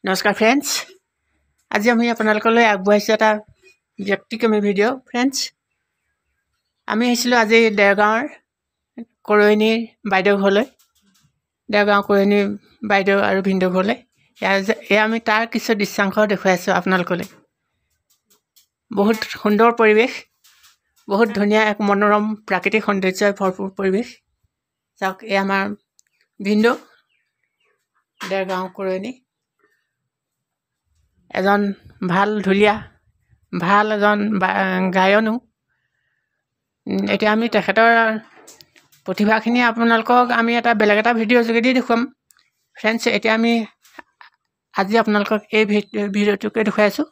নমস্কাৰ ফ্ৰেণ্ডছ, আজি আমি আপোনালোকলৈ আগবঢ়াইছোঁ এটা ব্যক্তিক্ৰমী ভিডিঅ'। ফ্ৰেণ্ডছ, আমি আহিছিলোঁ আজি দেৰগাঁৱৰ কৰৈনীৰ বাইদেউ ঘৰলৈ, দেৰগাঁও কৰৈনীৰ বাইদেউ আৰু ভিনদেউ ঘৰলৈ। এয়া আমি তাৰ কিছু দৃশ্যাংশ দেখুৱাইছোঁ আপোনালোকলৈ। বহুত সুন্দৰ পৰিৱেশ, বহুত ধুনীয়া এক মনোৰম প্ৰাকৃতিক সৌন্দৰ্যই ভৰপূৰ পৰিৱেশ। চাওক, এয়া আমাৰ ভিনদেউ, দেৰগাঁও কৰৈনী, এজন ভাল ঢুলীয়া, ভাল এজন গায়নো। এতিয়া আমি তেখেতৰ প্ৰতিভাখিনি আপোনালোকক আমি এটা বেলেগ এটা ভিডিঅ'ৰ যোগেদি দেখুৱাম। ফ্ৰেণ্ডছ, এতিয়া আমি আজি আপোনালোকক এই ভিডিঅ'টোকে দেখুৱাইছোঁ।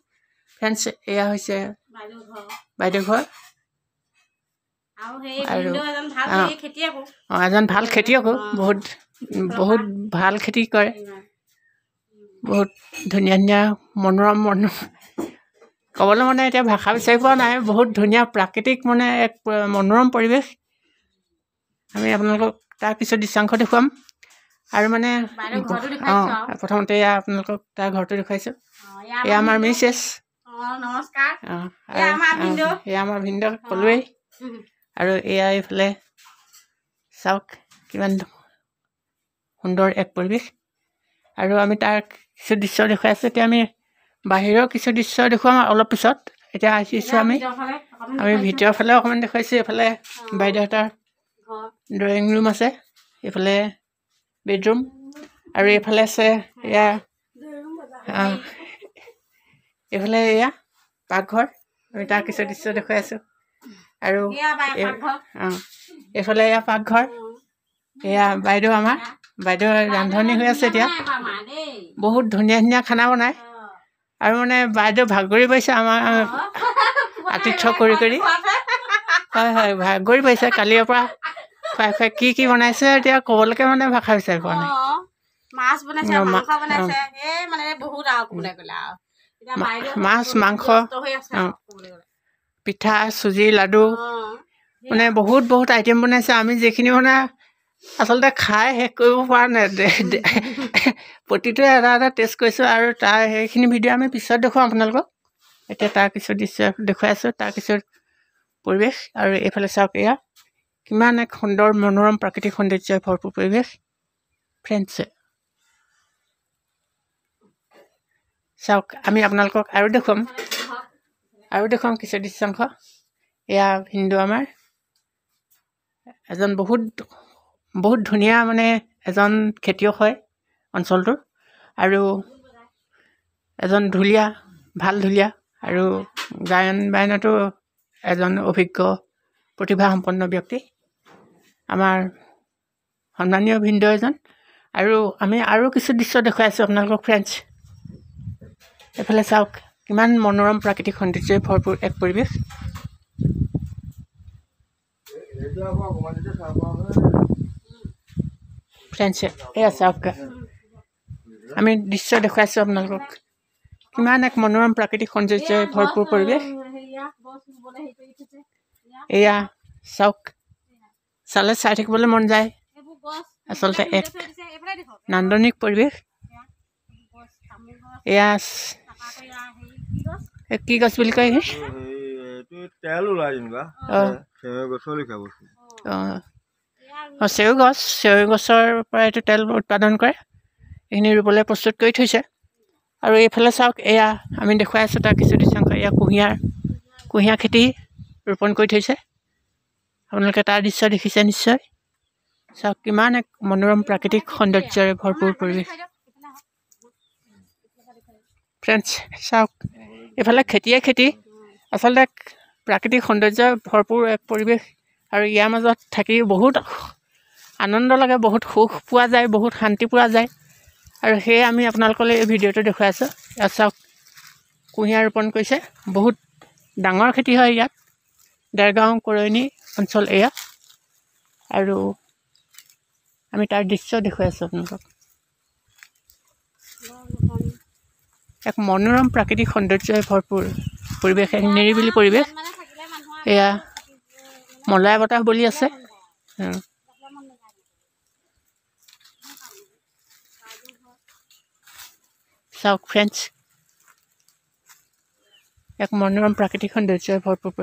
ফ্ৰেণ্ডছ, এয়া হৈছে বাইদেউ ঘৰ আৰু এজন ভাল খেতিয়কো, বহুত ভাল খেতি কৰে। বহুত ধুনীয়া ধুনীয়া মনোৰম ক'বলৈ মানে এতিয়া ভাষা বিচাৰি পোৱা নাই। বহুত ধুনীয়া প্ৰাকৃতিক এক মনোৰম পৰিৱেশ। আমি আপোনালোকক তাৰ কিছু দৃশ্যাংশ দেখুৱাম আৰু প্ৰথমতে এয়া আপোনালোকক তাৰ ঘৰটো দেখুৱাইছোঁ। এয়া আমাৰ মিছেছ, এয়া আমাৰ ভিনদেউ ক'লোৱেই। আৰু এয়া এইফালে চাওক, কিমান সুন্দৰ এক পৰিৱেশ। আৰু আমি তাৰ কিছু দৃশ্য দেখুৱাইছোঁ। এতিয়া আমি বাহিৰৰ কিছু দৃশ্য দেখুৱাম অলপ পিছত। এতিয়া আহিছোঁ আমি ভিতৰৰ ফালে অকণমান দেখুৱাইছোঁ। এইফালে বাইদেউহঁতৰ ড্ৰয়িং ৰুম আছে, এইফালে বেডৰুম, আৰু এইফালে আছে এইফালে এয়া পাকঘৰ। আমি তাৰ কিছু দৃশ্য দেখুৱাই আছোঁ। আৰু এইফালে এয়া পাকঘৰ। এয়া বাইদেউ, আমাৰ বাইদেউ ৰান্ধনি হৈ আছে এতিয়া। বহুত ধুনীয়া ধুনীয়া খানা বনায়। আৰু বাইদেউ ভাগৰি পাইছে আমাৰ আতিথ্য কৰি কৰি। হয়, ভাগৰি পাইছে কালিৰ পৰা খুৱাই খুৱাই। কি বনাইছে এতিয়া ক'বলৈকে ভাষা বিচাৰি পোৱা নাই। মাছ, মাংস, পিঠা, চুজি, লাডু, বহুত আইটেম বনাইছে। আমি যিখিনি আচলতে খাই শেষ কৰিব পৰা নাই। প্ৰতিটোৱে এটা এটা টেষ্ট কৰিছোঁ। আৰু তাৰ সেইখিনি ভিডিঅ' আমি পিছত দেখুৱাম আপোনালোকক। এতিয়া তাৰ কিছু দৃশ্য দেখুৱাই আছোঁ, তাৰ কিছু পৰিৱেশ। আৰু এইফালে চাওক, এয়া কিমান এক সুন্দৰ মনোৰম প্ৰাকৃতিক সৌন্দৰ্যই ভৰপূৰ পৰিৱেশ। ফ্ৰেণ্ডছ, চাওক, আমি আপোনালোকক আৰু দেখুৱাম কিছু দৃশ্যাংশ। এয়া ভিনদেউ আমাৰ, এজন বহুত ধুনীয়া এজন খেতিয়ক হয় অঞ্চলটোৰ, আৰু এজন ঢুলীয়া, ভাল ঢুলীয়া, আৰু গায়ন বায়নতো এজন অভিজ্ঞ প্ৰতিভাসম্পন্ন ব্যক্তি, আমাৰ সন্মানীয় ভিনদেউ এজন। আৰু আমি আৰু কিছু দৃশ্য দেখুৱাইছোঁ আপোনালোকক। ফ্ৰেণ্ডছ, এইফালে চাওক, কিমান মনোৰম প্ৰাকৃতিক সৌন্দৰ্যই ভৰপূৰ এক পৰিৱেশ। ফ্ৰেণ্ডছ, এয়া চাওক, আমি দৃশ্য দেখুৱাইছোঁ আপোনালোকক। কিমান এক মনোৰম প্ৰাকৃতিক সৌন্দৰ্যই ভৰপূৰ পৰিৱেশ। এয়া চাওক, চালে চাই থাকিবলৈ মন যায়। আচলতে এক নান্দনিক পৰিৱেশ। এয়া কি গছ বুলি কয়? চেউ গছৰ পৰা এইটো তেল উৎপাদন কৰে। এইখিনি ৰুবলৈ প্ৰস্তুত কৰি থৈছে। আৰু এইফালে চাওক, এয়া আমি দেখুৱাই আছোঁ তাৰ কিছু দৃশ্যাংশ। এয়া কুঁহিয়াৰ খেতি ৰোপণ কৰি থৈছে। আপোনালোকে তাৰ দৃশ্য দেখিছে নিশ্চয়। চাওক, কিমান এক মনোৰম প্ৰাকৃতিক সৌন্দৰ্যৰে ভৰপূৰ পৰিৱেশ। ফ্ৰেণ্ডছ, চাওক, এইফালে খেতিয়ে খেতি। আচলতে প্ৰাকৃতিক সৌন্দৰ্য ভৰপূৰ এক পৰিৱেশ। আৰু ইয়াৰ মাজত থাকি বহুত আনন্দ লাগে, বহুত সুখ পোৱা যায়, বহুত শান্তি পোৱা যায়। আৰু সেয়ে আমি আপোনালোকলৈ এই ভিডিঅ'টো দেখুৱাই আছোঁ। ইয়াত চাওক, কুঁহিয়াৰ ৰোপণ কৰিছে। বহুত ডাঙৰ খেতি হয় ইয়াত। দেৰগাঁও কৰৈনী অঞ্চল এয়া। আৰু আমি তাৰ দৃশ্য দেখুৱাই আছোঁ আপোনালোকক। এক মনোৰম প্ৰাকৃতিক সৌন্দৰ্যই ভৰপূৰ পৰিৱেশ, এক নিৰিবিলি পৰিৱেশ। এয়া মলয়া বতাহ বলি আছে। চাওক ফ্ৰেণ্ডছ, এক মনোৰম প্ৰাকৃতিক সৌন্দৰ্যই ভৰপূৰ পৰিৱেশ।